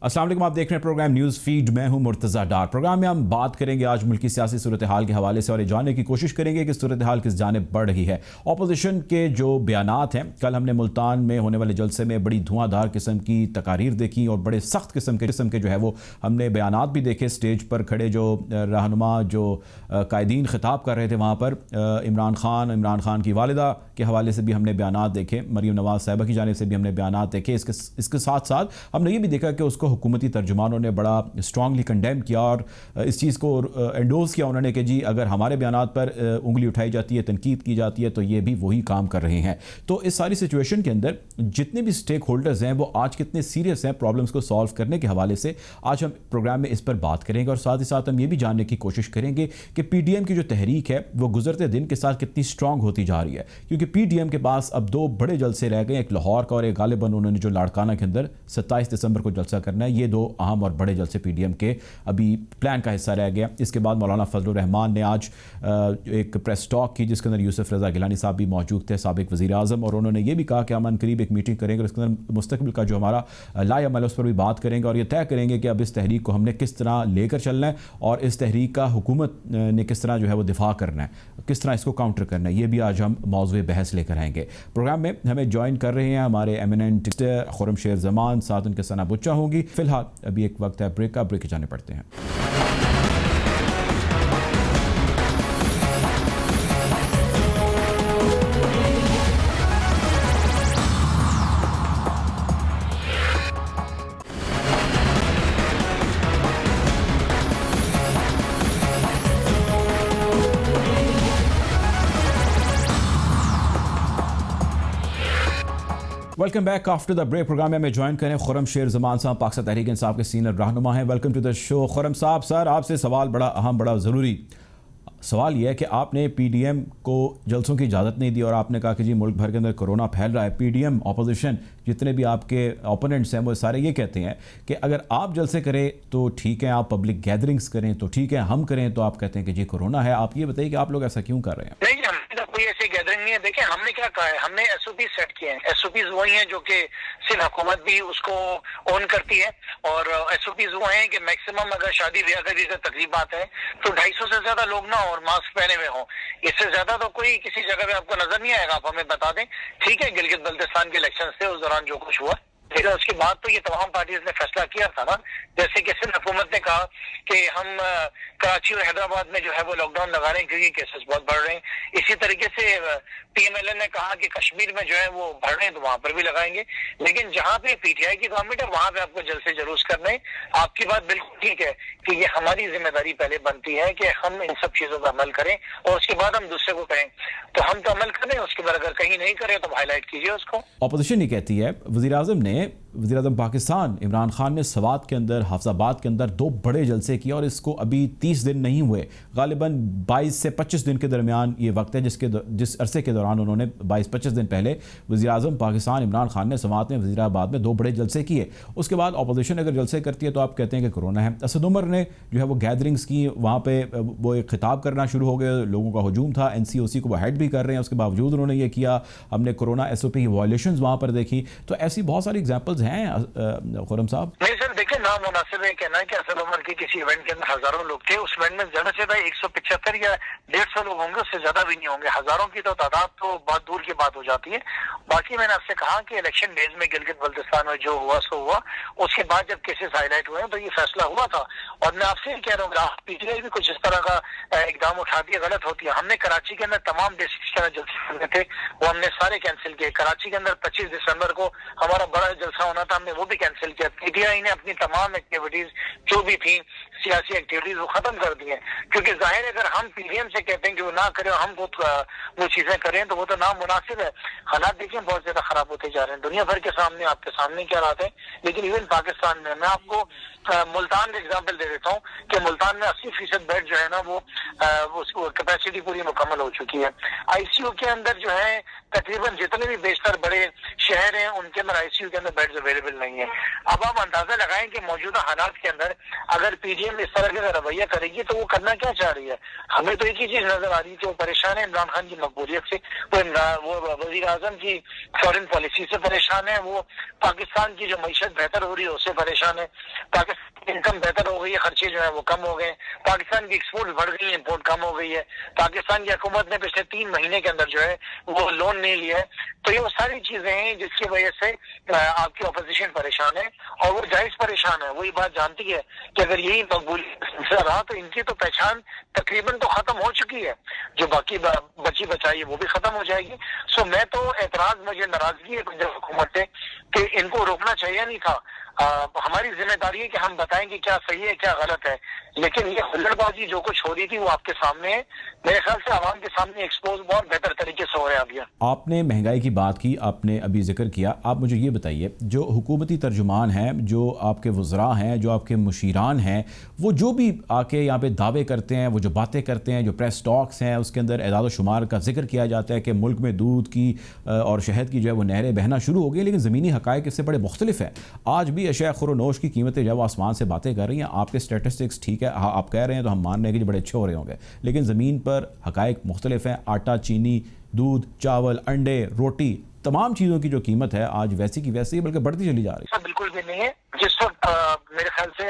अस्सलाम वालेकुम, आप देख रहे हैं प्रोग्राम न्यूज़ फीड। मैं हूं मुर्तज़ा डार। प्रोग्राम में हम बात करेंगे आज मुल्क की सियासी सूरत हाल के हवाले से और ये जानने की कोशिश करेंगे कि सूरत हाल किस जानिब बढ़ रही है। अपोजिशन के जो बयानात हैं, कल हमने मुल्तान में होने वाले जलसे में बड़ी धुआंधार किस्म की तकारीर देखी और बड़े सख्त किस्म के जो है वो हमने बयानात भी देखे। स्टेज पर खड़े जो रहनुमा जो कायदीन खिताब कर रहे थे वहाँ पर इमरान खान की वालिदा के हवाले से भी हमने बयानात देखे, मरीम नवाज साहिबा की जानिब से भी हमने बयानात देखे। इसके साथ साथ हमने ये भी देखा कि उसको हुकूमती तर्जुमानों ने बड़ा स्ट्रांगली कंडेम किया और इस चीज़ को एंडोर्स किया उन्होंने कि जी अगर हमारे बयानात पर उंगली उठाई जाती है, तनकीद की जाती है, तो ये भी वही काम कर रहे हैं। तो इस सारी सिचुएशन के अंदर जितने भी स्टेक होल्डर्स हैं वो आज कितने सीरियस हैं प्रॉब्लम्स को सॉल्व करने के हवाले से आज हम प्रोग्राम में इस पर बात करेंगे और साथ ही साथ हम ये भी जानने की कोशिश करेंगे कि PDM की जो तहरीक है वो गुजरते दिन के साथ कितनी स्ट्रांग होती जा रही है, क्योंकि PDM के पास अब दो बड़े जलसे रह गए, एक लाहौर का और एक गालिबन उन्होंने जो लाड़काना के अंदर 27 दिसंबर को जलसा करना है। ये दो अहम और बड़े जलसे PDM के अभी प्लान का हिस्सा रह गया। इसके बाद मौलाना फजलुर रहमान ने आज एक प्रेस टॉक की जिसके अंदर यूसुफ रज़ा गिलानी साहब भी मौजूद थे, साबिक वज़ीर आज़म, और उन्होंने ये भी कहा कि हम अनकरीब एक मीटिंग करेंगे और इसके अंदर मुस्तकबिल का जो हमारा लाए अमल है उस पर भी बात करेंगे और ये तय करेंगे कि अब इस तहरीक को हमने किस तरह लेकर चलना है और इस तहरीक का हुकूमत ने किस तरह जो है वो दिफा करना है, किस तरह इसको काउंटर करना है। ये भी आज हम मौज़ूए बहस लेकर आएंगे। प्रोग्राम में हमें ज्वाइन कर रहे हैं हमारे एमिनेंट खुर्रमशेर ज़मान, साथ उनके सना बुच्चा होंगी। फिलहाल अभी एक वक्त है ब्रेक का, ब्रेक जाने पड़ते हैं। Welcome back after the break. Program में हमें ज्वाइन करें खुर्रमशेर ज़मान साहब, पाकिस्तान तहरीक इंसाफ के सीनियर रहनुमा हैं। Welcome to the show Khurram साहब। सर, आपसे सवाल बड़ा अहम, बड़ा ज़रूरी सवाल यह है कि आपने PDM को जलसों की इजाज़त नहीं दी और आपने कहा कि जी मुल्क भर के अंदर कोरोना फैल रहा है। PDM अपोजिशन जितने भी आपके ओपोनेंट्स हैं वो सारे ये कहते हैं कि अगर आप जलसे करें तो ठीक है, आप पब्लिक गैदरिंग्स करें तो ठीक है, हम करें तो आप कहते हैं कि जी कोरोना है। आप ये बताइए कि आप लोग ऐसा क्यों कर रहे हैं? नहीं, कोई ऐसी गैदरिंग नहीं है। देखिए, हमने क्या कहा है, हमने SOP सेट किए हैं। SOPs वही हैं जो कि सिर्फ हुकूमत भी उसको ऑन करती है और SOPs वो हैं कि मैक्सिमम अगर शादी ब्याह का जैसे तकरीबात है तो 250 से ज्यादा लोग ना और मास्क पहने हुए हों। इससे ज्यादा तो कोई किसी जगह पे आपको नजर नहीं आएगा। आप हमें बता दें, ठीक है, गिलगित बल्तिस्तान के इलेक्शन थे, उस दौरान जो कुछ हुआ, लेकिन उसके बाद तो ये तमाम पार्टीज ने फैसला किया था ना, जैसे कि सिंध हुकूमत ने कहा कि हम कराची और हैदराबाद में जो है वो लॉकडाउन लगा रहे हैं क्योंकि केसेस बहुत बढ़ रहे हैं। इसी तरीके से PMLN ने कहा कि कश्मीर में जो है वो बढ़ रहे हैं तो वहां पर भी लगाएंगे। लेकिन जहां पे PTI की गवर्नमेंट है वहां पे आपको जलसे जुलूस करने हैं। आपकी बात बिल्कुल ठीक है कि ये हमारी जिम्मेदारी पहले बनती है कि हम इन सब चीजों पर अमल करें और उसके बाद हम दूसरे को कहें। तो हम तो अमल करें, उसके बाद अगर कहीं नहीं करें तो हाईलाइट कीजिए उसको। अपोजिशन ये कहती है, वज़ीर आज़म पाकिस्तान इमरान खान ने सवात के अंदर, हाफिजाबाद के अंदर दो बड़े जलसे किए और इसको अभी 30 दिन नहीं हुए, गालिबन 22 से 25 दिन के दरमियान ये वक्त है जिस अरसे के दौरान उन्होंने 22-25 दिन पहले वज़ीर आज़म पाकिस्तान इमरान खान ने सवात में, वज़ीराबाद में दो बड़े जलसे किए। उसके बाद अपोजिशन अगर जलसे करती है तो आप कहते हैं कि कोरोना है। असद उमर ने जो है वो गैदरिंग्स की, वहाँ पर वो एक खिताब करना शुरू हो गया, लोगों का हजूम था, NCOC को वो हेड भी कर रहे हैं, उसके बावजूद उन्होंने ये किया। हमने कोरोना SOP की वायलेशंस वहाँ पर देखी। तो ऐसी बहुत सारी एग्जाम्पल्स हैं खुर्रम साहब। नहीं सर, देखिए, नामुनासिब है कहना है कि असद उमर के किसी इवेंट के अंदर हजारों लोग थे। उस इवेंट में ज्यादा से ज्यादा 175 या 150 लोग होंगे, उससे ज्यादा भी नहीं होंगे। हजारों की तो तादाद तो बहुत दूर की बात हो जाती है। बाकी मैंने आपसे कहा कि इलेक्शन डेज में गिलगित बल्तिस्तान में जो हुआ सो हुआ, उसके बाद जब केसेस हाईलाइट हुए तो ये फैसला हुआ था। और मैं आपसे कह रहा हूँ, PTI भी कुछ इस तरह का इकदाम उठाती है, गलत होती है। हमने कराची के अंदर तमाम डिस्ट्रिक्ट के अंदर जलसे करने थे, वो हमने सारे कैंसिल किए। कराची के अंदर 25 दिसंबर को हमारा बड़ा जलसा होना था, हमने वो भी कैंसिल किया। PTI ने अपनी तमाम एक्टिविटीज जो भी थी, सियासी एक्टिविटीज, वो खत्म कर दी है। क्योंकि जाहिर है अगर हम PDM से कहते हैं कि वो ना करें और हम वो चीजें करें तो वो तो नामुनासिब है। हालात देखिए बहुत ज्यादा खराब होते जा रहे हैं दुनिया भर के सामने, आपके सामने क्या हालात है। लेकिन इवन पाकिस्तान में, मैं आपको मुल्तान का एग्जाम्पल दे देता हूँ कि मुल्तान में 80% बेड जो है ना वो कैपेसिटी पूरी मुकम्मल हो चुकी है। ICU के अंदर जो है तकरीबन जितने भी बेशतर बड़े शहर हैं उनके अंदर ICU के अंदर बेड्स अवेलेबल नहीं है। अब आप अंदाजा लगाएं बताएं कि मौजूदा हालात के अंदर अगर पीडीएम इस तरह का रवैया करेगी तो वो करना क्या चाह रही है। हमें तो एक ही चीज नजर आ रही है कि वो परेशान है इमरान खान की मकबूलियत से, वो वजीर आजम की फॉरेन पॉलिसी से परेशान है, वो पाकिस्तान की जो मईशत बेहतर हो रही है उससे परेशान है, पाकिस्तान की इनकम बेहतर हो गई है, खर्चे जो है वो कम हो गए, पाकिस्तान की एक्सपोर्ट बढ़ गई है, इम्पोर्ट कम हो गई है, पाकिस्तान की हुकूमत ने पिछले 3 महीने के अंदर जो है वो लोन नहीं लिया है। तो ये वो सारी चीजें हैं जिसकी वजह से आपकी ऑपोजिशन परेशान है और वो जायज परेशान है। वही बात जानती है कि अगर यही मकबूलियत रहा तो इनकी तो पहचान तकरीबन तो खत्म हो चुकी है, जो बाकी बची बचाई है वो भी खत्म हो जाएगी। सो मैं तो एतराज, मुझे नाराजगी है पंजाब हुकूमत से कि इनको रोकना चाहिए नहीं था। हमारी जिम्मेदारी है कि हम बताएं कि क्या सही है क्या गलत है, लेकिन ये हुल्लड़बाजी जो कुछ हो रही थी वो आपके सामने है, मेरे ख्याल से आवाम के सामने एक्सपोज बहुत बेहतर तरीके से हो रहा है अभी। आपने महंगाई की बात की, आपने अभी जिक्र किया, आप मुझे ये बताइए जो हुकूमती तर्जुमान हैं, जो आपके वज़रा हैं, जो आपके मुशीरान हैं, वो जो भी आके यहाँ पे दावे करते हैं, वो जो बातें करते हैं, जो प्रेस टॉक्स हैं उसके अंदर एदाद शुमार का जिक्र किया जाता है कि मुल्क में दूध की और शहद की जो है वो नहरें बहना शुरू हो गई, लेकिन ज़मीनी हक़ाइक़ इससे बड़े मुख्तलिफ हैं। आज भी अशिया खुरोनोश की कीमतें जब आसमान से बातें कर रही हैं, आपके स्टेटिस्टिक्स ठीक है, आप कह रहे हैं तो हम मान रहे हैं कि बड़े अच्छे हो रहे होंगे, लेकिन ज़मीन पर हक़ाइक़ मुख्तलिफ हैं। आटा, चीनी, दूध, चावल, अंडे, रोटी, तमाम चीज़ों की जो कीमत है आज वैसी की वैसी है, बल्कि बढ़ती चली जा रही है। बिल्कुल भी नहीं है। जिस वक्त मेरे ख्याल से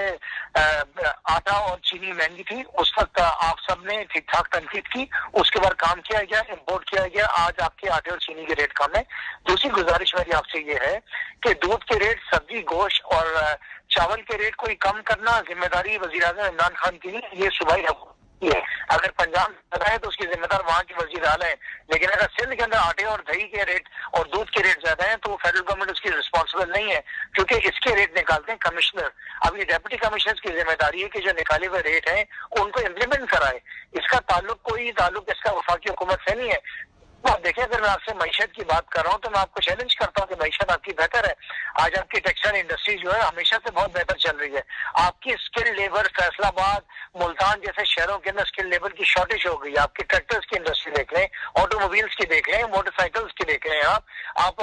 आटा और चीनी महंगी थी उस वक्त आप सब ने ठीक ठाक तनकीद की, उसके बाद काम किया गया, इम्पोर्ट किया गया, आज आपके आटे और चीनी के रेट कम है। दूसरी गुजारिश मेरी आपसे ये है कि दूध के रेट, सब्जी, गोश्त और चावल के रेट कोई कम करना जिम्मेदारी वज़ीर आज़म इमरान खान की है, ये सूबाई है। अगर पंजाब है तो उसकी जिम्मेदार वहाँ की वज़ीर आला है, लेकिन अगर सिंध के अंदर आटे और दही के रेट और दूध के रेट ज्यादा हैं तो फेडरल गवर्नमेंट उसकी रिस्पॉन्सिबल नहीं है, क्योंकि इसके रेट निकालते हैं कमिश्नर। अब ये डेप्यूटी कमिश्नर की जिम्मेदारी है कि जो निकाले हुए रेट हैं उनको इम्प्लीमेंट कराए। इसका कोई ताल्लुक इसका वफाकी हुकूमत से नहीं है। आप देखिए, अगर मैं आपसे मईशत की बात कर रहा हूँ तो मैं आपको चैलेंज करता हूँ कि मईशत आपकी बेहतर है। आज आपकी टेक्सटाइल इंडस्ट्री जो है हमेशा से बहुत बेहतर चल रही है। आपकी स्किल्ड लेबर, फैसलाबाद, मुल्तान जैसे शहरों के अंदर स्किल्ड लेबर की शॉर्टेज हो गई। आपकी ट्रैक्टर्स की इंडस्ट्री देख लें, ऑटोमोबाइल्स की देख लें, मोटरसाइकिल्स की देख लें, आप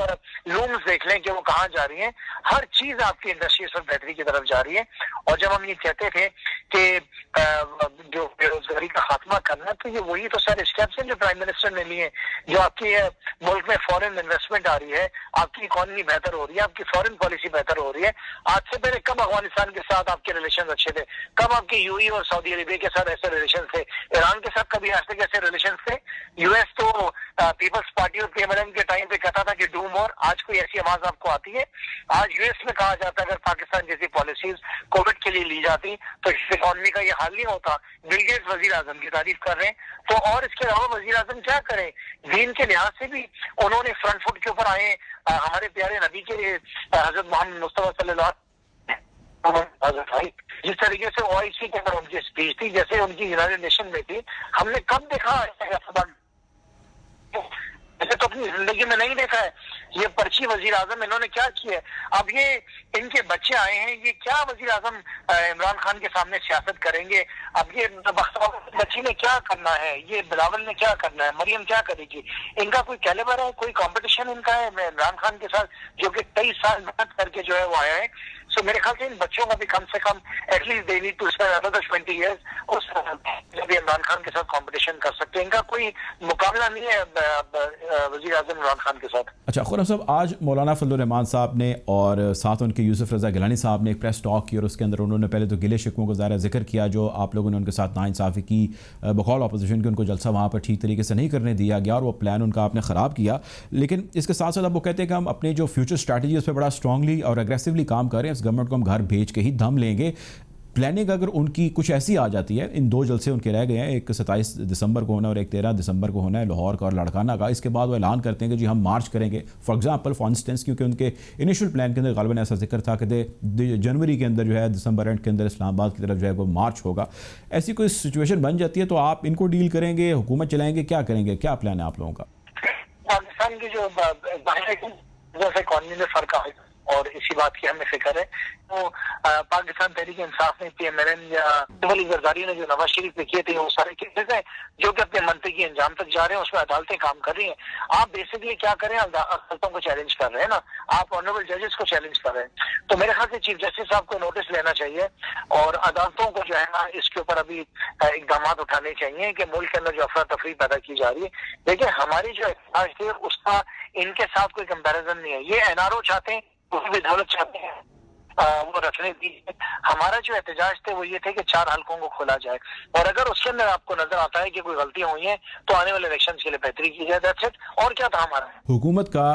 लूम्स देख लें कि वो कहाँ जा रही है। हर चीज आपकी इंडस्ट्री इस वक्त बेहतरी की तरफ जा रही है। और जब हम ये कहते थे कि जो बेरोजगारी का खात्मा करना, तो ये वही तो सारे स्टेप्स हैं जो प्राइम मिनिस्टर ने लिए, जो आपकी मुल्क में फॉरेन इन्वेस्टमेंट आ रही है, आपकी इकोनॉमी बेहतर हो रही है, आपकी फॉरेन पॉलिसी बेहतर हो रही है। आज से पहले कब अफगानिस्तान के साथ आपके रिलेशन अच्छे थे? कब आपके यूएई और सऊदी अरेबिया के साथ ऐसे रिलेशन थे? ईरान के साथ कभी आज तक ऐसे रिलेशन थे? यूएस तो पीपल्स पार्टी और पीएमएलएन के टाइम पे कहता था कि डू मोर, आज कोई ऐसी आवाज आपको आती है? आज यूएस में कहा जाता है अगर पाकिस्तान जैसी पॉलिसीज कोविड के लिए ली जाती तो इकोनॉमी का ये हाल नहीं होता। बिल गेट्स वजीर आजम की तारीफ कर रहे हैं, तो और इसके अलावा वजीर आजम क्या करें? दीन के लिहाज से भी उन्होंने फ्रंट फुट के ऊपर आए। हमारे प्यारे नबी के हजरत मोहम्मद मुस्तफा सल्लल्लाहु जिस तरीके से ओआईसी के अंदर उनकी स्पीच थी, जैसे उनकी यूनाइटेड नेशन में थी, हमने कब देखा ऐसे तो अपनी जिंदगी में नहीं देखा है। ये पर्ची वजीर आजम इन्होंने क्या किया है? अब ये इनके बच्चे आए हैं, ये क्या वजीर आजम इमरान खान के सामने सियासत करेंगे? अब ये बच्ची ने क्या करना है, ये बिलावल ने क्या करना है, मरियम क्या करेगी? इनका कोई कैलिबर है, कोई कंपटीशन इनका है इमरान खान के साथ, जो कि 23 साल मेहनत करके जो है वो आया है। सो मेरे ख्याल से इन बच्चों का भी कम से कम at least they need to spend another 20 years उस जब इमरान खान के साथ कंपटीशन कर सकते हैं। इनका कोई मुकाबला नहीं है वजीर आजम इमरान खान के साथ। अच्छा खुर्रम साहब, आज मौलाना फजल रहमान साहब ने और साथ उनके यूसुफ रजा गिलानी साहब ने एक प्रेस टॉक की और उसके अंदर उन्होंने पहले तो गिले शिकवों का ज़ाहिर जिक्र किया जो आप लोगों ने उनके साथ नाइंसाफ़ी की, बकौल अपोजिशन के उनको जलसा वहाँ पर ठीक तरीके से नहीं करने दिया गया और वो प्लान उनका आपने ख़राब किया। लेकिन इसके साथ साथ अब वो कहते हैं कि हम अपने जो फ्यूचर स्ट्रैटेजी उस पर बड़ा स्ट्रांगली और एग्रेसिवली काम कर रहे हैं, इस गवर्नमेंट को हम घर भेज के ही दम लेंगे। प्लानिंग अगर उनकी कुछ ऐसी आ जाती है, इन 2 जलसे उनके रह गए हैं, एक 27 दिसंबर को होना है और एक 13 दिसंबर को होना है लाहौर का और लड़काना का, इसके बाद वो ऐलान करते हैं कि जी हम मार्च करेंगे फॉर एग्जांपल फॉर इंस्टेंस, क्योंकि उनके इनिशियल प्लान के अंदर गालिबन ऐसा जिक्र था कि जनवरी के अंदर जो है दिसंबर एंड के अंदर इस्लामाबाद की तरफ जो है वो मार्च होगा। ऐसी कोई सिचुएशन बन जाती है तो आप इनको डील करेंगे, हुकूमत चलाएंगे, क्या करेंगे, क्या प्लान है आप लोगों का? पाकिस्तान की जो इकॉनमी में फर्क आएगा और इसी बात की हमें फिक्र है। तो पाकिस्तान तहरीक इंसाफ ने, PMLN या सिविल जरदारी ने जो नवाज शरीफ पे किए थे, वो सारे केसेस हैं जो कि अपने मंतकी अंजाम तक जा रहे हैं, उसमें अदालतें काम कर रही हैं। आप बेसिकली क्या करें, अदालतों को चैलेंज कर रहे हैं ना, आप ऑनरेबल जजेस को चैलेंज कर रहे हैं। तो मेरे ख्याल से चीफ जस्टिस साहब को नोटिस लेना चाहिए और अदालतों को जो है ना इसके ऊपर अभी इकदाम उठाने चाहिए कि मुल्क के अंदर जो अफरा तफरी पैदा की जा रही है। देखिए, हमारी जो एहतजाज थे उसका इनके साथ कोई कंपैरिजन नहीं है। ये NRO चाहते हैं, कोई भी दौलत चाहते हैं, वो रखने दीजिए। हमारा जो एहतजाज थे वो ये थे कि 4 हलकों को खोला जाए और अगर उसके अंदर आपको नजर आता है कि कोई गलतियां हुई हैं तो आने वाले इलेक्शन के लिए बेहतरी की जाए। That's it. और क्या था हमारा। हुकूमत का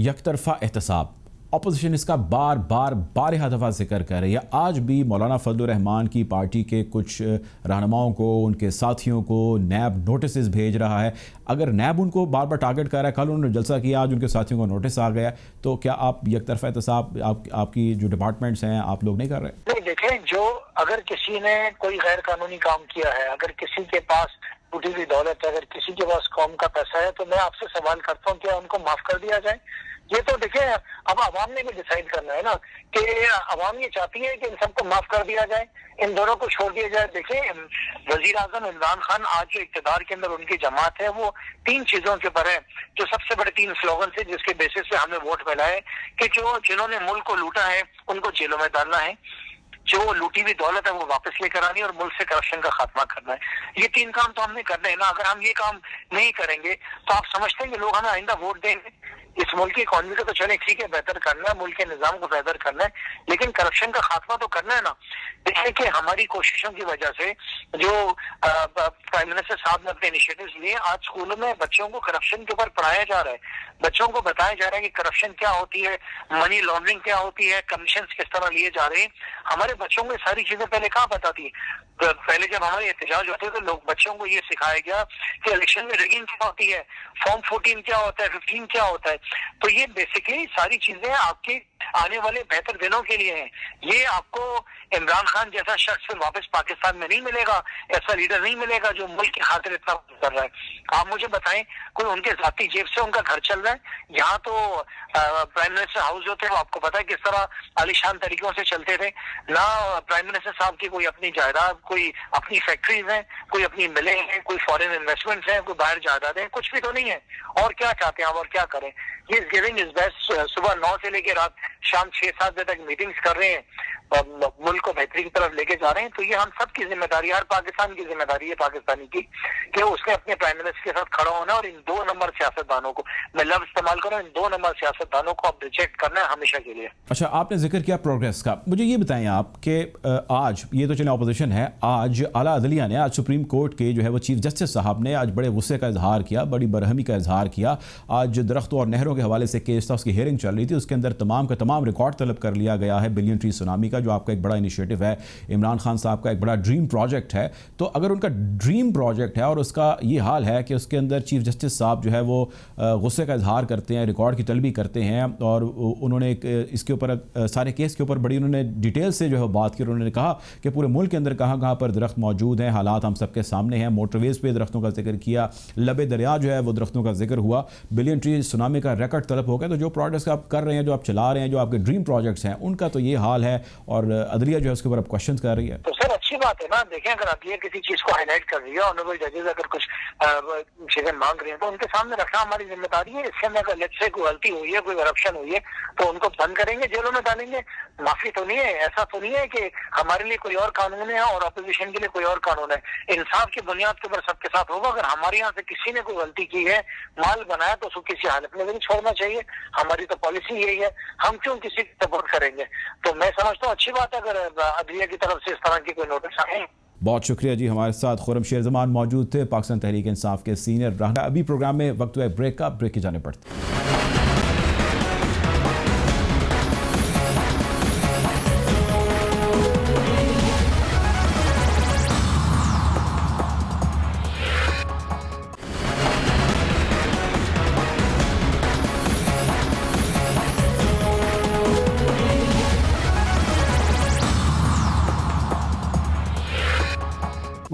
यकतरफा एहतसाब, अपोजिशन इसका बार बारहा दफ़ा जिक्र कर रही है। आज भी मौलाना फजलुर रहमान की पार्टी के कुछ रहनुमाओं को, उनके साथियों को नैब नोटिस भेज रहा है। अगर नैब उनको बार बार टारगेट कर रहा है, कल उन्होंने जलसा किया, आज उनके साथियों को नोटिस आ गया, तो क्या आप यकतरफा एहतसाब आपकी जो डिपार्टमेंट्स हैं आप लोग नहीं कर रहे? नहीं, देखें, जो अगर किसी ने कोई गैर कानूनी काम किया है, अगर किसी के पास टूटी हुई दौलत है, अगर किसी के पास कौम का पैसा है, तो मैं आपसे सवाल करता हूँ क्या उनको माफ कर दिया जाए? ये तो देखिए, अब अवाम ने भी डिसाइड करना है ना कि अवाम ये चाहती है कि इन सबको माफ कर दिया जाए, इन दोनों को छोड़ दिया जाए। देखिए, वजीर आजम इमरान खान आज जो इक्तदार के अंदर उनकी जमात है वो 3 चीजों के ऊपर है, जो सबसे बड़े 3 स्लोगन थे जिसके बेसिस पे हमने वोट मिलाए कि जिन्होंने मुल्क को लूटा है उनको जेलों में डालना है, जो लूटी हुई दौलत है वो वापस लेकर आनी है और मुल्क से करप्शन का खात्मा करना है। ये 3 काम तो हमने करने हैं ना। अगर हम ये काम नहीं करेंगे तो आप समझते हैं कि लोग हमें आइंदा वोट देंगे? इस मुल्क की इकॉनमी को तो चले ठीक है, बेहतर करना है, मुल्क के निजाम को बेहतर करना है, लेकिन करप्शन का खात्मा तो करना है ना। देखिए कि हमारी कोशिशों की वजह से जो प्राइम मिनिस्टर साहब ने अपने इनिशिएटिव्स लिए, आज स्कूलों में बच्चों को करप्शन के ऊपर पढ़ाया जा रहा है, बच्चों को बताया जा रहा है कि करप्शन क्या होती है, मनी लॉन्ड्रिंग क्या होती है, कमीशन किस तरह लिए जा रहे हैं। हमारे बच्चों को सारी चीजें पहले कहाँ पता थी? पहले जब हमारे एहतजाज होते तो लोग बच्चों को ये सिखाया गया कि इलेक्शन में रिगिंग क्या होती है, फॉर्म 14 क्या होता है, 15 क्या होता है। तो ये बेसिकली सारी चीजें आपके आने वाले बेहतर दिनों के लिए हैं। ये आपको इमरान खान जैसा शख्स फिर वापस पाकिस्तान में नहीं मिलेगा, ऐसा लीडर नहीं मिलेगा जो मुल्क की खातिर इतना कर रहा है। आप मुझे बताएं, कोई उनके जाती जेब से उनका घर चल रहा है? यहाँ तो प्राइम मिनिस्टर हाउस जो थे वो आपको पता है किस तरह आलिशान तरीकों से चलते थे ना। प्राइम मिनिस्टर साहब की कोई अपनी जायदाद, कोई अपनी फैक्ट्रीज हैं, कोई अपनी मिलें हैं, कोई फॉरेन इन्वेस्टमेंट्स हैं, कोई बाहर जायदाद है, कुछ भी तो नहीं है। और क्या चाहते हैं आप और क्या करें? ये इज गिविंग इज बेस्ट। सुबह 9 से लेकर रात शाम 6-7 बजे तक मीटिंग्स कर रहे हैं, मुल्क को बेहतरी की तरफ लेके जा रहे हैं। तो ये हम सब की जिम्मेदारी, हर पाकिस्तान की जिम्मेदारी है, पाकिस्तानी की, कि उसने अपने प्राइम मिनिस्टर के साथ खड़ा होना और इन 2 नंबर सियासतदानों को, मैं लफ्ज इस्तेमाल कर रहा हूँ, इन 2 नंबर सियासतदानों को अब रिजेक्ट करना है हमेशा के लिए। अच्छा, आपने जिक्र किया प्रोग्रेस का, मुझे ये बताएं आप कि आज ये तो चले अपोजिशन है, आज आला अदलिया ने, आज सुप्रीम कोर्ट के जो है वो चीफ जस्टिस साहब ने आज बड़े गुस्से का इजहार किया, बड़ी बरहमी का इजहार किया। आज दरख्तों और नहरों के हवाले से केस था, उसकी हियरिंग चल रही थी, उसके अंदर तमाम का तमाम रिकॉर्ड तलब कर लिया गया है बिलियन ट्री सुनामी का, जो आपका एक बड़ा इनिशिएटिव है, इमरान खान साहब का एक बड़ा ड्रीम प्रोजेक्ट है। तो अगर उनका ड्रीम प्रोजेक्ट है और उसका ये हाल है कि उसके अंदर चीफ जस्टिस साहब जो है वो गुस्से का इजहार करते हैं, रिकॉर्ड की तलबी करते हैं, और उन्होंने इसके ऊपर सारे केस के ऊपर बड़ी उन्होंने डिटेल से जो है बात की। उन्होंने कहा कि पूरे मुल्क के अंदर कहाँ कहाँ पर दरख्त मौजूद हैं, हालात हम सबके सामने हैं। मोटरवेज पे दरख्तों का जिक्र किया, लबे दरिया जो है वो दरख्तों का जिक्र हुआ, बिलियन ट्री सुनामी का रिकॉर्ड तलब हो गया। तो जो प्रोजेक्ट्स आप कर रहे हैं, जो आप चला रहे हैं, जो आपके ड्रीम प्रोजेक्ट्स हैं, उनका तो ये हाल है और अदलिया जो है उसके ऊपर अब क्वेश्चन कर रही है। तो सर अच्छी बात है ना। देखें, अगर अदलिया किसी चीज को हाईलाइट कर रही है, ऑनरेबल जजेस अगर कुछ चीजें मांग रही हैं तो उनके सामने रखना हमारी जिम्मेदारी है। इसके अंदर अगर लेट्स से कोई गलती हुई है, कोई करप्शन हुई है, तो उनको बंद करेंगे, जेलों में डालेंगे। माफी तो नहीं है, ऐसा तो नहीं है कि हमारे लिए कोई और कानून है और अपोजिशन के लिए कोई और कानून है। इंसाफ की बुनियाद के ऊपर सबके साथ होगा। अगर हमारे यहाँ से किसी ने कोई गलती की है, माल बनाया, तो उसको किसी हालत में नहीं छोड़ना चाहिए। हमारी तो पॉलिसी यही है, हम क्यों किसी की सपोर्ट करेंगे? तो मैं समझता हूँ अच्छी बात है अगर अदलिया की तरफ से इस तरह की कोई नोटिस आए। बहुत शुक्रिया जी। हमारे साथ खुर्रम शेर जमान मौजूद थे, पाकिस्तान तहरीक इंसाफ के सीनियर रहनुमा। अभी प्रोग्राम में वक्त हुआ ब्रेक का, ब्रेक की जाने पड़ती।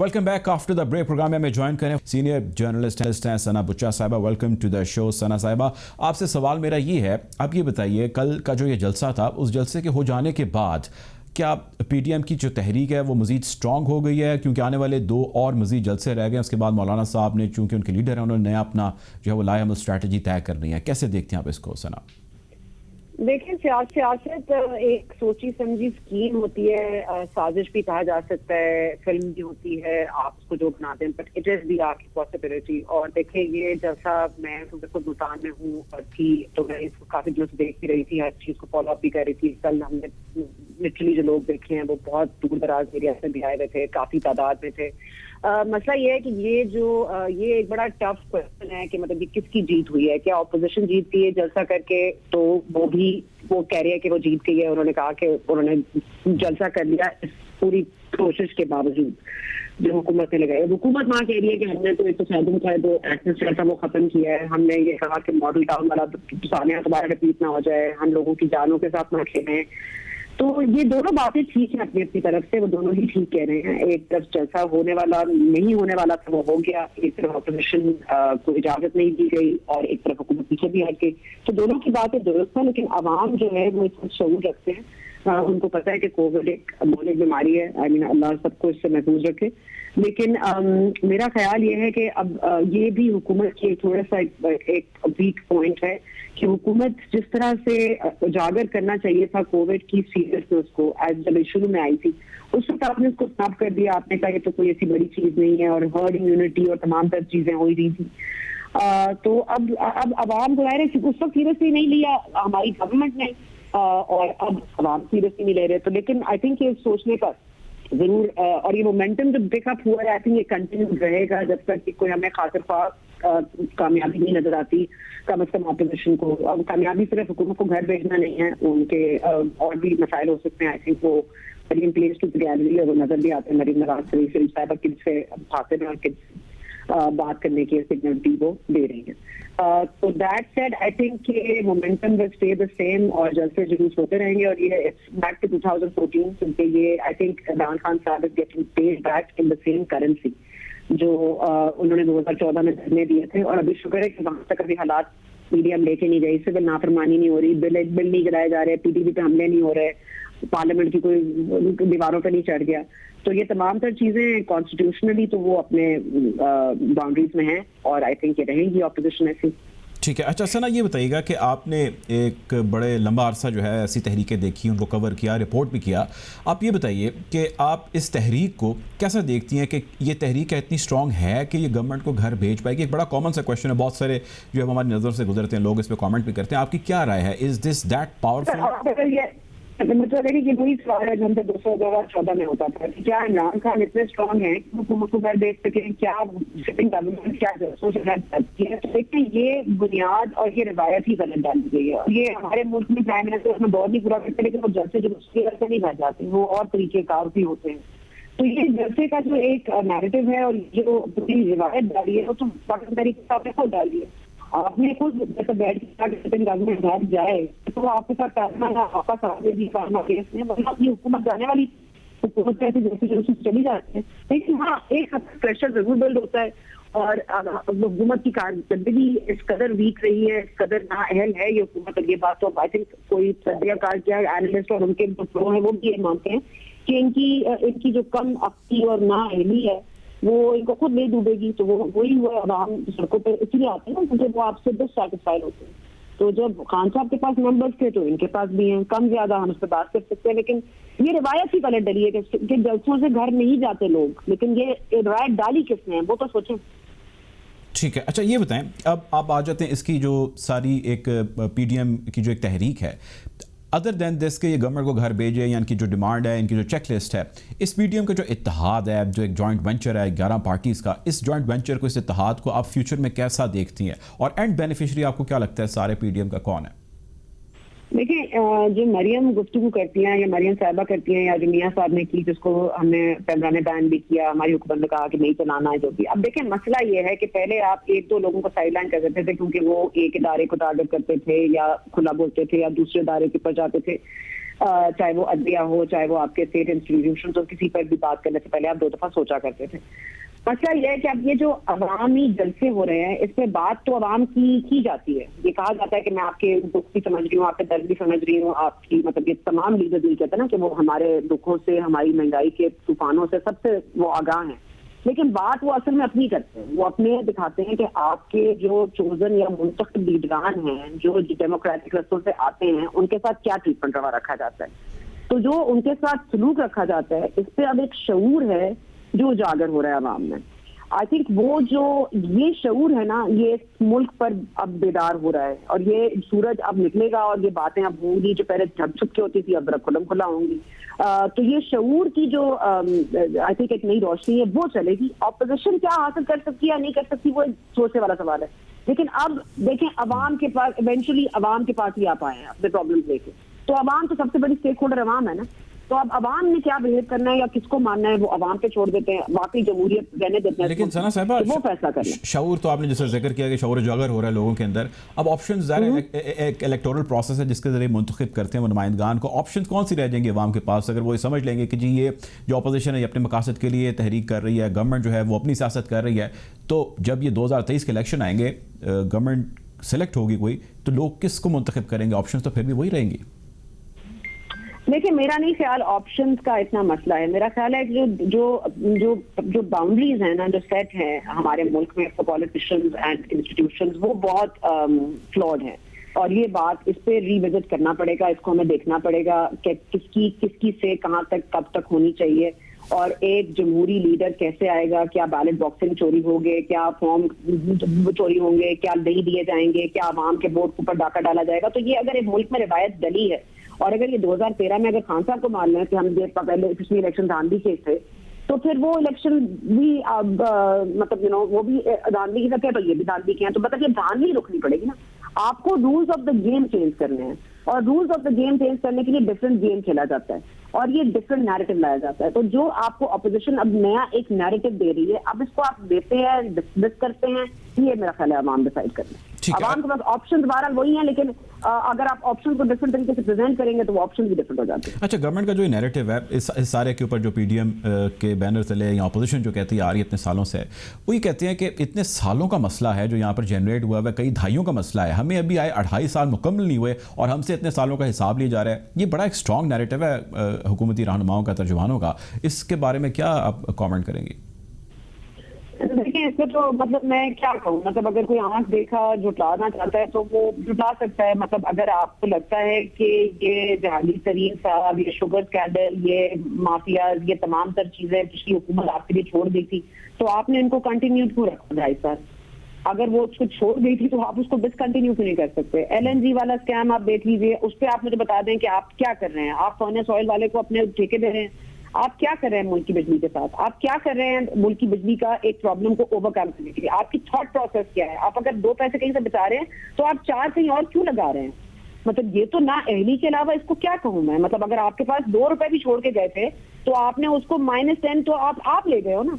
Welcome back after the break. Program में हमें ज्वाइन करें सीनियर जर्नलिस्ट हैं सना बुच्चा साहिबा। वेलकम टू द शो सना साहिबा। आपसे सवाल मेरा ये है, आप ये बताइए कल का जो ये जलसा था, उस जलसे के हो जाने के बाद क्या पीडीएम की जो तहरीक है वो मज़ीद स्ट्रॉन्ग हो गई है? क्योंकि आने वाले 2 और मज़ीद जलसे रह गए। उसके बाद मौलाना साहब ने, चूँकि उनके लीडर हैं, उन्होंने नया अपना जो है वो लाएहमल स्ट्रैटेजी तय करनी है। कैसे देखते हैं आप इसको सना? देखिए, सियासत एक सोची समझी स्कीम होती है, साजिश भी कहा जा सकता है, फिल्म भी होती है, आप उसको जो बनाते हैं, but it is the art possibility. और देखिए, ये जैसा मैं खुद मुल्तान में हूँ और थी, तो मैं इसको काफी दिनों से देख भी रही थी, हर चीज को फॉलो अप भी कर रही थी। कल हमने लिटरली जो लोग देखे हैं वो बहुत दूर दराज एरिया से भी आए हुए थे, काफी तादाद में थे। मसला ये है कि ये एक बड़ा टफ क्वेश्चन है कि मतलब ये किसकी जीत हुई है। क्या ऑपोजिशन जीत गई है जलसा करके? तो वो कह रही है कि वो जीत गई है। उन्होंने कहा कि उन्होंने जलसा कर लिया इस पूरी कोशिश के बावजूद जो हुकूमत ने लगाई। हुकूमत वहाँ कह रही है कि हमने तो एक तो फैदुम का जो एटमोस्फेयर था वो खत्म किया है। हमने ये कहा कि मॉडल टाउन वाला सानिया दोबारा रिपीट ना हो जाए, हम लोगों की जानों के साथ ना खेलें। तो ये दोनों बातें ठीक है अपनी अपनी तरफ से, वो दोनों ही ठीक कह रहे हैं। एक तरफ जलसा होने वाला नहीं होने वाला था वो हो गया, एक तरफ अपोजिशन को इजाजत नहीं दी गई और एक तरफ हुकूमत पीछे भी हट गई। तो दोनों की बातें दुरुस्त है, लेकिन आवाम जो है वो इसमें शऊर रखते हैं। उनको पता है कि कोविड एक मौलिक बीमारी है। आई मीन अल्लाह सबको इससे महफूज रखे। लेकिन मेरा ख्याल ये है कि अब ये भी हुकूमत की थोड़ा सा एक वीक पॉइंट है कि हुकूमत जिस तरह से उजागर करना चाहिए था कोविड की सीरियसनेस को, एज जब शुरू में आई थी, उस वक्त आपने उसको स्टॉप कर दिया। आपने कहा ये तो कोई ऐसी बड़ी चीज नहीं है, और हर्ड इम्यूनिटी और तमाम तरह चीजें हो रही थी। तो अब आवाम को है उस वक्त सीरियसली नहीं लिया हमारी गवर्नमेंट ने, और अब आवाम सीरियसली नहीं ले रहे। तो लेकिन आई थिंक ये सोचने पर जरूर, और ये मोमेंटम जब पिकअप हुआ है, आई थिंक ये कंटिन्यू रहेगा जब तक कि कोई हमें खातिर कामयाबी नहीं नजर आती कम से कम ऑपोजिशन को। अब कामयाबी सिर्फ हुकूमत को घर भेजना नहीं है, उनके और भी मसाइल हो सकते हैं। आई थिंक वो मरीम प्लेस टू गैलरी और वो नजर भी आते हैं। मरीम नवाज शरीफ साहब किड से खातिर और किड बात करने की सिग्नल भी वो दे रही है। तो दैट सेड आई थिंक के momentum will stay the same और जलसे जुलूस होते रहेंगे। और ये इट्स बैक टू 2014, क्योंकि ये आई थिंक इमरान खान साहब is getting paid back in the same currency जो उन्होंने 2014 में करने दिए थे। और अभी शुक्र है कि वहां तक अभी हालात मीडिया में लेके नहीं गई, सिविल नाफरमानी नहीं हो रही, बिल नहीं गिराए जा रहे, पीडीपी पे हमले नहीं हो रहे, पार्लियामेंट की कोई दीवारों पे नहीं चढ़ गया। तो ये तमाम तर चीजें कॉन्स्टिट्यूशनली तो वो अपने बाउंड्रीज में हैं, और आई थिंक ये रहेंगी ऑपोजिशन ऐसी। ठीक है। अच्छा सना, ये बताइएगा कि आपने एक बड़े लंबा अरसा जो है ऐसी तहरीकें देखी, उनको कवर किया, रिपोर्ट भी किया। आप ये बताइए कि आप इस तहरीक को कैसा देखती हैं कि ये तहरीक इतनी स्ट्रॉन्ग है कि ये गवर्नमेंट को घर भेज पाएगी? एक बड़ा कॉमन सा क्वेश्चन है, बहुत सारे जो है हमारी नज़र से गुजरते हैं, लोग इस पर कॉमेंट भी करते हैं। आपकी क्या राय है? Is this that powerful? मतलब है कि वही सवाल है जो हमसे 2014 में होता था कि क्या इमरान खान इतने स्ट्रॉन्ग है कि हुकूमत को घर भेज सके? क्या सिटिंग गवर्नमेंट क्या सोच सकती है? तो देखिए, ये बुनियाद और ये रिवायत ही गलत डाली गई है। ये हमारे मुल्क में प्राइम मिनिस्टर उसमें दौर नहीं पूरा करते, लेकिन वो जलसे जो उसके घर से नहीं भर जाते, वो और तरीके कार भी होते हैं। तो ये जलसे का जो एक नैरेटिव है और जो पूरी रिवायत डाली है, वो तो पाकिस्तान तरीके से आपने खुद डाली है। आपने खुद जैसे बैठ के गवर्नमेंट घर जाए तो आपके साथ आपका साथ अपनी हुकूमत जाने वाली हुकूमत कैसे जैसे चली जाती है। लेकिन हाँ, एक प्रेशर जरूर बिल्ड होता है, और हुकूमत की कारकर्दगी इस कदर वीक रही है, इस कदर नाअहल है ये हुकूमत। और ये बात तो आई थिंक कोई तजर्बाकार किया एनालिस्ट और उनके जो प्रो है वो भी ये मानते हैं कि इनकी जो कम अक्ति और नाअहली है वो इनको खुद नहीं डूबेगी। तो वो वही हुआ, आवाम सड़कों पर इसलिए आते हैं क्योंकि वो आपसे डिससैटिस्फाइड होते हैं। तो जब खान साहब के पास नंबर्स थे तो इनके पास भी हैं, कम ज्यादा हम उस पर बात कर सकते हैं। लेकिन ये रिवायत ही गलत डली है कि जलसों से घर नहीं जाते लोग, लेकिन ये रिवायत डाली किसने है वो तो सोचें। ठीक है। अच्छा ये बताएं, अब आप आ जाते हैं इसकी जो सारी एक पीडीएम की जो एक तहरीक है, अदर दैन दिस के ये गवर्नमेंट को घर भेजे, या इनकी जो डिमांड है, इनकी जो चेकलिस्ट है, इस पीडीएम का जो इत्तेहाद है, जो एक जॉइंट वेंचर है 11 पार्टीज़ का, इस जॉइंट वेंचर को, इस इत्तेहाद को आप फ्यूचर में कैसा देखती हैं? और एंड बेनिफिशरी आपको क्या लगता है सारे पीडीएम का कौन है? देखिए, जो मरियम गुफ्तगू करती हैं या मरियम साहिबा करती हैं या जो मियां साहब ने की, जिसको हमने पैमरा ने बैन भी किया, हमारी हुकूमत ने कहा कि नहीं चलाना है जो भी। अब देखिए, मसला ये है कि पहले आप एक दो लोगों को साइडलाइन कर देते थे क्योंकि वो एक इदारे को टारगेट करते थे या खुला बोलते थे या दूसरे इदारे के ऊपर जाते थे। चाहे वो अदलिया हो, चाहे वो आपके स्टेट इंस्टीट्यूशन हो, किसी पर भी बात करने से पहले आप 2 दफा सोचा करते थे। मसला यह है कि अब ये जो अवामी जलसे हो रहे हैं, इसमें बात तो अवाम की जाती है। ये कहा जाता है कि मैं आपके दुख भी समझ रही हूँ, आपके दर्द भी समझ रही हूँ, आपकी मतलब ये तमाम लीडर ये कहते हैं ना कि वो हमारे दुखों से, हमारी महंगाई के तूफानों से सबसे वो आगाह हैं। लेकिन बात वो असल में अपनी करते हैं, वो अपने दिखाते हैं कि आपके जो चोजन या मुंतखब लीडरान हैं, जो डेमोक्रेटिक रस्तों से आते हैं, उनके साथ क्या ट्रीटमेंट रवा रखा जाता है। तो जो उनके साथ सलूक रखा जाता है, इस पे अब एक शऊर है जो उजागर हो रहा है अवाम में। आई थिंक वो जो ये शऊर है ना, ये मुल्क पर अब बेदार हो रहा है, और ये सूरज अब निकलेगा और ये बातें अब होंगी जो पहले झप छुप के होती थी, अब खुलम खुला होंगी। तो ये शऊर की जो आई थिंक एक नई रोशनी है वो चलेगी। ऑपोजिशन क्या हासिल कर सकती है या नहीं कर सकती, वो सोचने वाला सवाल है। लेकिन अब देखें, अवाम के पास इवेंचुअली अवाम के पास ही आप आए हैं अपने प्रॉब्लम लेके, तो अवाम तो सबसे बड़ी स्टेक होल्डर अवाम है ना। तो अब अवाम ने क्या बिहेव करना है या किसको मानना है, वो अवाम पे छोड़ देते हैं, बाकी जमहूरियत रहने देते हैं। लेकिन सना साहिबा, वो फैसला करना है। शऊर तो आपने जैसे जिक्र किया कि शऊर उजागर हो रहा है लोगों के अंदर। अब ऑप्शन ज़ाहिर है एक इलेक्टोरल प्रोसेस है जिसके जरिए मुंतखब करते हैं वो नुमाइंदगान को। ऑप्शन कौन सी रह जाएंगे अवाम के पास अगर वो ये समझ लेंगे कि जी ये जो अपोजिशन है ये अपने मकासद के लिए तहरीक कर रही है, गवर्नमेंट जो है वो अपनी सियासत कर रही है, तो जब ये 2023 के इलेक्शन आएंगे, गवर्नमेंट सेलेक्ट होगी कोई, तो लोग किसको मुंतखब करेंगे? ऑप्शन तो फिर भी वही रहेंगी। देखिए, मेरा नहीं ख्याल ऑप्शंस का इतना मसला है। मेरा ख्याल है कि जो बाउंड्रीज हैं ना, जो सेट हैं हमारे मुल्क में फॉर पॉलिटिशियंस एंड इंस्टीट्यूशंस, वो बहुत फ्लॉड हैं। और ये बात, इस पे रिविजिट करना पड़ेगा, इसको हमें देखना पड़ेगा कि किसकी से कहाँ तक कब तक होनी चाहिए, और एक जमहूरी लीडर कैसे आएगा, क्या बैलेट बॉक्सिंग चोरी होंगे, क्या फॉर्म चोरी होंगे, क्या नहीं दिए जाएंगे, क्या आवाम के वोट के ऊपर डाका डाला जाएगा। तो ये अगर एक मुल्क में रिवायत डली है, और अगर ये 2013 में अगर खान साहब को मान लें कि हम ये पहले पिछले इलेक्शन धांधली के थे, तो फिर वो इलेक्शन भी अब मतलब वो भी धांधली की सके, तो ये भी धांधली के हैं। तो मतलब ये धांधली रुकनी पड़ेगी ना। आपको rules of the game change करने हैं, और rules of the game change करने के लिए डिफरेंट गेम खेला जाता है, और ये डिफरेंट नैरेटिव लाया जाता है। तो जो आपको अपोजिशन अब नया एक नैरेटिव दे रही है, अब इसको आप देते हैं, डिस्कस करते हैं, ये मेरा ख्याल है अवाम डिसाइड करना है। अवाम के पास ऑप्शन बहरहाल वही है, लेकिन अगर आप ऑप्शन को डिफरेंट तरीके से प्रेजेंट करेंगे तो वो ऑप्शन भी डिफरेंट हो जाते हैं। अच्छा, गवर्नमेंट का जो नैरेटिव है इस सारे के ऊपर, जो पीडीएम के बैनर तले या अपोजिशन जो कहती है आ रही है इतने सालों से, वो ये कहते हैं कि इतने सालों का मसला है जो यहाँ पर जनरेट हुआ है, कई दहाइयों का मसला है, हमें अभी आए 2.5 साल मुकम्मल नहीं हुए और हमसे इतने सालों का हिसाब लिया जा रहा है। ये बड़ा एक स्ट्रॉन्ग नैरेटिव है हुकूमती रहनुमाओं का, तर्जुमानों का। इसके बारे में क्या आप कॉमेंट करेंगी? देखिए, इसमें तो मतलब मैं क्या कहूँ, मतलब अगर कोई आंख देखा जुटाना चाहता है तो वो जुटा सकता है। मतलब अगर आपको लगता है कि ये जहांगीर तरीन साहब, ये शुगर स्कैंडल, ये माफियाज, ये तमाम तर चीजें पिछली हुकूमत आपके लिए छोड़ दी थी, तो आपने इनको कंटिन्यू क्यों रखा 2.5 साल? अगर वो उसको छोड़ गई थी तो आप उसको डिसकंटिन्यू क्यों नहीं कर सकते? LNG वाला स्कैम आप देख लीजिए, उस पर आप मुझे बता दें कि आप क्या कर रहे हैं। आप फर्नेस ऑयल वाले को अपने ठेके दे रहे हैं, आप क्या कर रहे हैं मुल्क की बिजली के साथ? आप क्या कर रहे हैं मुल्क की बिजली का एक प्रॉब्लम को ओवरकम करने के लिए? आपकी थॉट प्रोसेस क्या है? आप अगर 2 पैसे कहीं से बचा रहे हैं तो आप 4 कहीं और क्यों लगा रहे हैं? मतलब ये तो ना अहली के अलावा इसको क्या कहूं मैं। मतलब अगर आपके पास 2 रुपए भी छोड़ के गए थे तो आपने उसको -10 तो आप ले गए हो ना,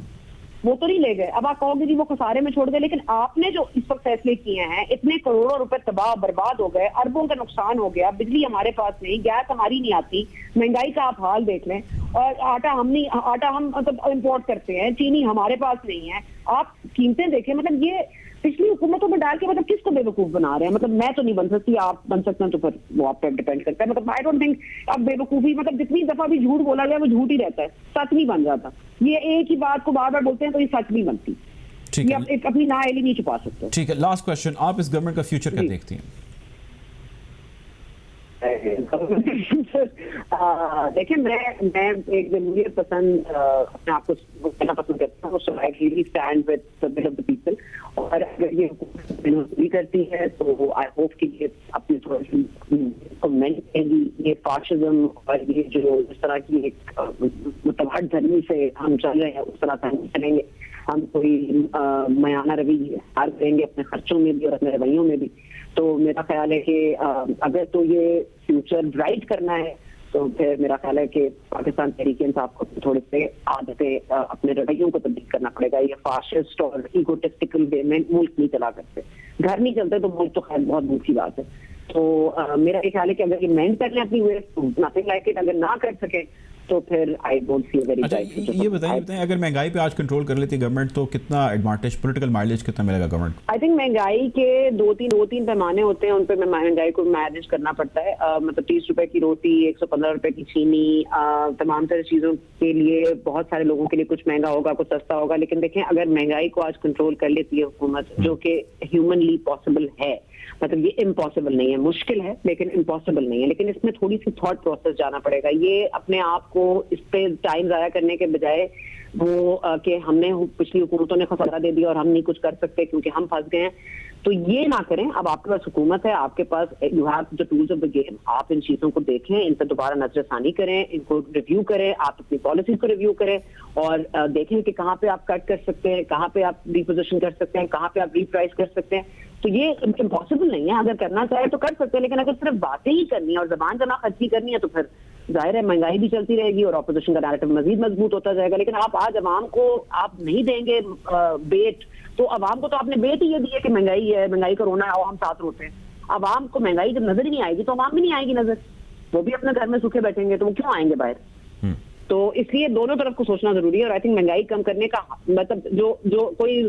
वो तो नहीं ले गए। अब आप कहोगे जी वो खसारे में छोड़ गए, लेकिन आपने जो इस वक्त फैसले किए हैं, इतने करोड़ों रुपए तबाह बर्बाद हो गए, अरबों का नुकसान हो गया, बिजली हमारे पास नहीं, गैस हमारी नहीं आती, महंगाई का आप हाल देख लें, और आटा हम मतलब इम्पोर्ट करते हैं, चीनी हमारे पास नहीं है, आप कीमतें देखें। मतलब ये पिछली हुकूमतों में डाल के मतलब किसको बेवकूफ बना रहे हैं? मतलब मैं तो नहीं बन सकती, आप बन सकते हैं, तो फिर वो आप पर डिपेंड करता है। मतलब आई डोंट थिंक अब बेवकूफी, मतलब जितनी दफा भी झूठ बोला गया वो झूठ ही रहता है, सच नहीं बन जाता। ये एक ही बात को बार बार बोलते हैं तो ये सच नहीं बनती। ये आप अपनी नाअहली नहीं छुपा सकते। ठीक है, लास्ट क्वेश्चन, आप इस गवर्नमेंट का फ्यूचर क्या देखती हैं? देखिए, मैं एक जमहूरियत पसंद अपने आप को कहना पसंद करता हूँ, so I really stand with the will of the people. और अगर ये हुकूमत करती है तो आई होप कि ये अपनी थोड़ी ये फाशिज्म और ये जो इस तरह की एक मुतबहर धर्मी से हम चल रहे हैं उस तरह से हम चलेंगे। हम कोई मयाना रवि हार करेंगे अपने खर्चों में भी और अपने रवैयों में भी। तो मेरा ख्याल है कि अगर तो ये फ्यूचर ब्राइट करना है तो फिर मेरा ख्याल है कि पाकिस्तान तहरीक-ए-इंसाफ को थोड़े से आदतें अपने रवैयों को तब्दील करना पड़ेगा। ये फाशिस्ट और इगोटिस्टिकल वे में मुल्क नहीं चला सकते। घर नहीं चलते तो मुल्क तो खैर बहुत दूर की बात है। तो मेरा ये ख्याल है कि अगर ये मेंट कर लें अपनी वेस्ट, नथिंग लाइक इट, अगर ना कर सके तो फिर आई डोंट सी वेरी अच्छा, ये बताइए अगर महंगाई पे आज कंट्रोल कर लेती है गवर्नमेंट तो कितना एडवांटेज, पॉलिटिकल माइलेज कितना मिलेगा गवर्नमेंट? आई थिंक महंगाई के दो तीन पैमाने होते हैं, उन पे महंगाई को मैनेज करना पड़ता है। मतलब 30 रुपए की रोटी, 115 रुपए की चीनी, तमाम तरह चीजों के लिए बहुत सारे लोगों के लिए कुछ महंगा होगा, कुछ सस्ता होगा। लेकिन देखें, अगर महंगाई को आज कंट्रोल कर लेती है हुकूमत, जो कि ह्यूमनली पॉसिबल है, मतलब ये इम्पॉसिबल नहीं है, मुश्किल है लेकिन इम्पॉसिबल नहीं है, लेकिन इसमें थोड़ी सी थॉट प्रोसेस जाना पड़ेगा। ये अपने आप को इस पे टाइम जाया करने के बजाय वो कि हमने पिछली हुकूमतों ने खसारा दे दिया और हम नहीं कुछ कर सकते क्योंकि हम फंस गए हैं, तो ये ना करें। अब आपके पास हुकूमत है, आपके पास you have the tools of the game. आप इन चीजों को देखें, इन पर दोबारा नजरसानी करें, इनको रिव्यू करें, आप अपनी पॉलिसी को रिव्यू करें और देखें कि कहाँ पे आप कट कर सकते हैं, कहाँ पे आप रिपोजिशन कर सकते हैं, कहाँ पे आप रीप्राइस कर सकते हैं। तो ये इम्पॉसिबल नहीं है, अगर करना चाहे तो कर सकते हैं, लेकिन अगर सिर्फ बातें ही करनी है और जबान जमा खर्ची करनी है तो फिर जाहिर है महंगाई भी चलती रहेगी और ऑपोजिशन का नैरेटिव मजीद मजबूत होता जाएगा। लेकिन आप आज अवाम को आप नहीं देंगे बेट, तो अवाम को तो आपने बेट ही ये दिया कि महंगाई है, महंगाई का रोना है, हम साथ रोते हैं। अवाम को महंगाई जब नजर ही नहीं आएगी तो अवाम भी नहीं आएगी नजर, वो भी अपने घर में सूखे बैठेंगे, तो वो क्यों आएंगे बाहर? तो इसलिए दोनों तरफ को सोचना जरूरी है। और आई थिंक महंगाई कम करने का मतलब जो कोई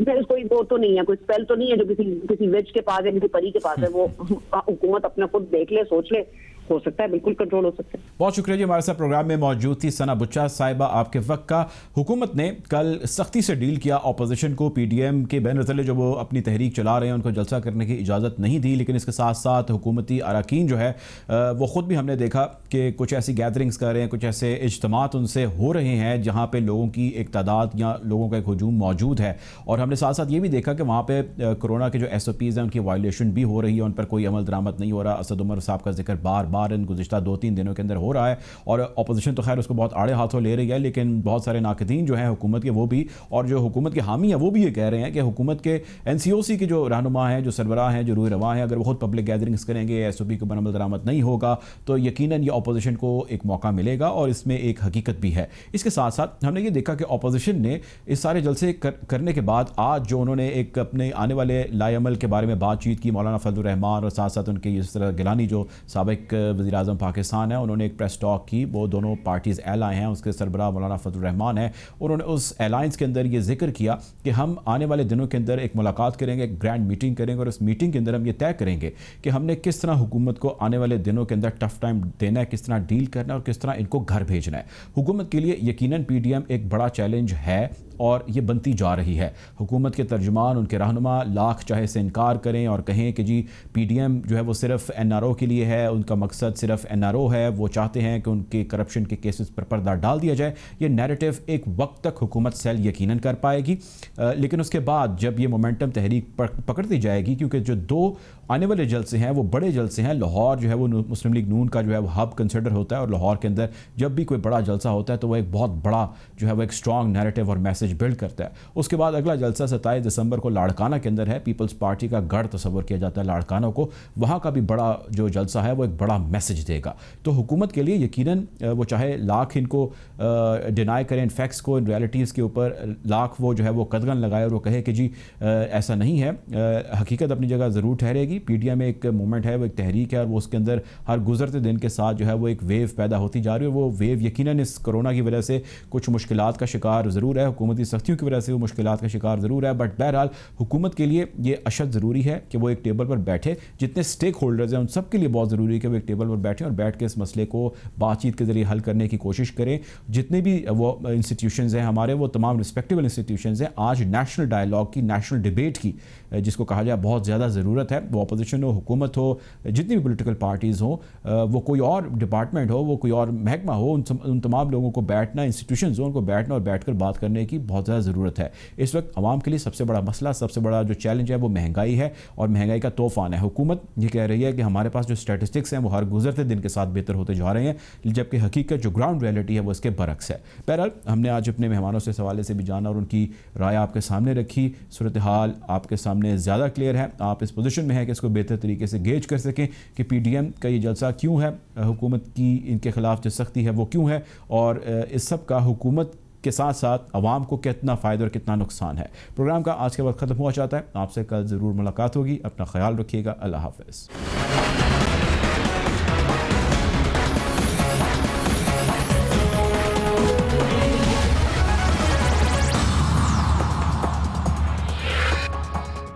वो तो नहीं है, कोई स्पेल तो नहीं है जो किसी विच के पास है, किसी परी के पास है। वो हुकूमत अपने खुद देख ले, सोच ले, हो सकता है बिल्कुल कंट्रोल हो सकता है। बहुत शुक्रिया जी, हमारे साथ प्रोग्राम में मौजूद थी सना बुच्चा साहिबा, आपके वक्त का। हुकूमत ने कल सख्ती से डील किया ऑपोजिशन को, पीडीएम के बैनर तले जो वो अपनी तहरीक चला रहे हैं उनको जलसा करने की इजाज़त नहीं दी, लेकिन इसके साथ साथ हुकूमती अरकान जो है वो ख़ुद भी हमने देखा कि कुछ ऐसी गैदरिंग्स कर रहे हैं, कुछ ऐसे इज्तिमात उनसे हो रहे हैं जहाँ पर लोगों की एक तादाद या लोगों का एक हजूम मौजूद है। और हमने साथ साथ ये भी देखा कि वहाँ पर कोरोना के जो SOPs हैं उनकी वायलेशन भी हो रही है, उन पर कोई अमल दरामद नहीं हो रहा। असद उमर साहब का जिक्र बार इन गुज़िश्ता 2-3 दिनों के अंदर हो रहा है और अपोजिशन तो खैर उसको बहुत आड़े हाथों ले रही है, लेकिन बहुत सारे नाक़दीन जो हैं हुकूमत के वो भी, और जो हुकूमत के हामी हैं वो भी ये कह रहे हैं कि हुकूमत के NCOC के जो रहनुमा हैं, जो सरबराह हैं, जो रूह रवा हैं, अगर वो खुद पब्लिक गैदरिंग्स करेंगे, SOP को अमल दरामद नहीं होगा तो यकीनन ये अपोजिशन को एक मौका मिलेगा और इसमें एक हकीकत भी है। इसके साथ साथ हमने ये देखा कि अपोजिशन ने इस सारे जलसे करने के बाद आज जो उन्होंने एक अपने आने वाले लाएअमल के बारे में बातचीत की, मौलाना फजलुर रहमान और साथ साथ उनके इस तरह गिलानी जो साबिक वज़ीर आज़म पाकिस्तान है, उन्होंने एक प्रेस टॉक की। वो दोनों पार्टीज़ एलाय हैं, उसके सरबराह मौलाना फजलुर रहमान है। उन्होंने उस अलायंस के अंदर ये जिक्र किया कि हम आने वाले दिनों के अंदर एक मुलाकात करेंगे, एक ग्रैंड मीटिंग करेंगे और उस मीटिंग के अंदर हम ये तय करेंगे कि हमने किस तरह हुकूमत को आने वाले दिनों के अंदर टफ टाइम देना है, किस तरह डील करना है और किस तरह इनको घर भेजना है। हुकूमत के लिए यकीनन PDM एक बड़ा चैलेंज है और ये बनती जा रही है। हुकूमत के तर्जुमान, उनके रहनुमा लाख चाहे से इनकार करें और कहें कि जी PDM जो है वो सिर्फ NRO के लिए है, उनका मकसद सिर्फ NRO है, वो चाहते हैं कि उनके करप्शन के केसेस पर पर्दा डाल दिया जाए। ये नैरेटिव एक वक्त तक हुकूमत सेल यकीनन कर पाएगी, लेकिन उसके बाद जब ये मोमेंटम तहरीक पकड़ती जाएगी, क्योंकि जो दो आने वाले जलसे हैं वो बड़े जलसे हैं। लाहौर जो है वो मुस्लिम लीग नून का जो है वो हब कंसिडर होता है और लाहौर के अंदर जब भी कोई बड़ा जलसा होता है तो वह एक बहुत बड़ा जो है वो एक स्ट्रॉन्ग नैरेटिव और मैसेज बिल्ड करता है। उसके बाद अगला जलसा 27 दिसंबर को लाड़काना के अंदर है। पीपल्स पार्टी का गढ़ तस्वर किया जाता है लाड़काना को, वहाँ का भी बड़ा जो जलसा है वो एक बड़ा मैसेज देगा। तो हुकूमत के लिए यकीनन वो चाहे लाख इनको डिनाई करें इन फैक्ट्स को, इन रियलिटीज़ के ऊपर लाख वो जो है वो कदगन लगाए और वो कहे कि जी ऐसा नहीं है, हकीकत अपनी जगह ज़रूर ठहरेगी। PDM में एक मूवमेंट है, वो एक तहरीक है और वो उसके अंदर हर गुजरते दिन के साथ जो है वो एक वेव पैदा होती जा रही है। वो वेव यकीनन इस कोरोना की वजह से कुछ मुश्किलात का शिकार ज़रूर है, हुकूमती सख्तियों की वजह से वो मुश्किलात का शिकार ज़रूर है, बट बहरहाल हुकूमत के लिए ये अशद ज़रूरी है कि वो एक टेबल पर बैठे। जितने स्टेक होल्डर्स हैं उन सब के लिए बहुत ज़रूरी है कि वो एक टेबल पर बैठें और बैठ के इस मसले को बातचीत के ज़रिए हल करने की कोशिश करें। जितने भी वो इंस्टीट्यूशंस हैं हमारे, वो तमाम रिस्पेक्टेबल इंस्टीट्यूशंस हैं। आज नेशनल डायलॉग की, नेशनल डिबेट की जिसको कहा जाए बहुत ज़्यादा ज़रूरत है। वो अपोजिशन हो, हुकूमत हो, जितनी भी पॉलिटिकल पार्टीज़ हो, वो कोई और डिपार्टमेंट हो, वो कोई और महकमा हो, उन तमाम लोगों को बैठना, इंस्टीट्यूशंस हो, उनको बैठना और बैठकर बात करने की बहुत ज़्यादा ज़रूरत है। इस वक्त आवाम के लिए सबसे बड़ा मसला, सबसे बड़ा जो चैलेंज है वो महंगाई है और महंगाई का तूफान है। हुकूमत ये कह रही है कि हमारे पास जो स्टैटिस्टिक्स हैं वो हर गुजरते दिन के साथ बेहतर होते जा रहे हैं, जबकि हकीकत जो ग्राउंड रियलिटी है वो इसके बरक्स है। बहरहाल हमने आज अपने मेहमानों से इस हवाले से भी जाना और उनकी राय आपके सामने रखी। सूरत हाल आपके सामने ज़्यादा क्लियर है, आप इस पोजीशन में हैं कि इसको बेहतर तरीके से गेज कर सकें कि PDM का ये जलसा क्यों है, हुकूमत की इनके ख़िलाफ़ जो सख्ती है वो क्यों है और इस सब का हुकूमत के साथ साथ आवाम को कितना फ़ायदा और कितना नुकसान है। प्रोग्राम का आज के वक्त ख़त्म हुआ चाहता है, आपसे कल ज़रूर मुलाकात होगी। अपना ख्याल रखिएगा। अल्लाह हाफ़िज़।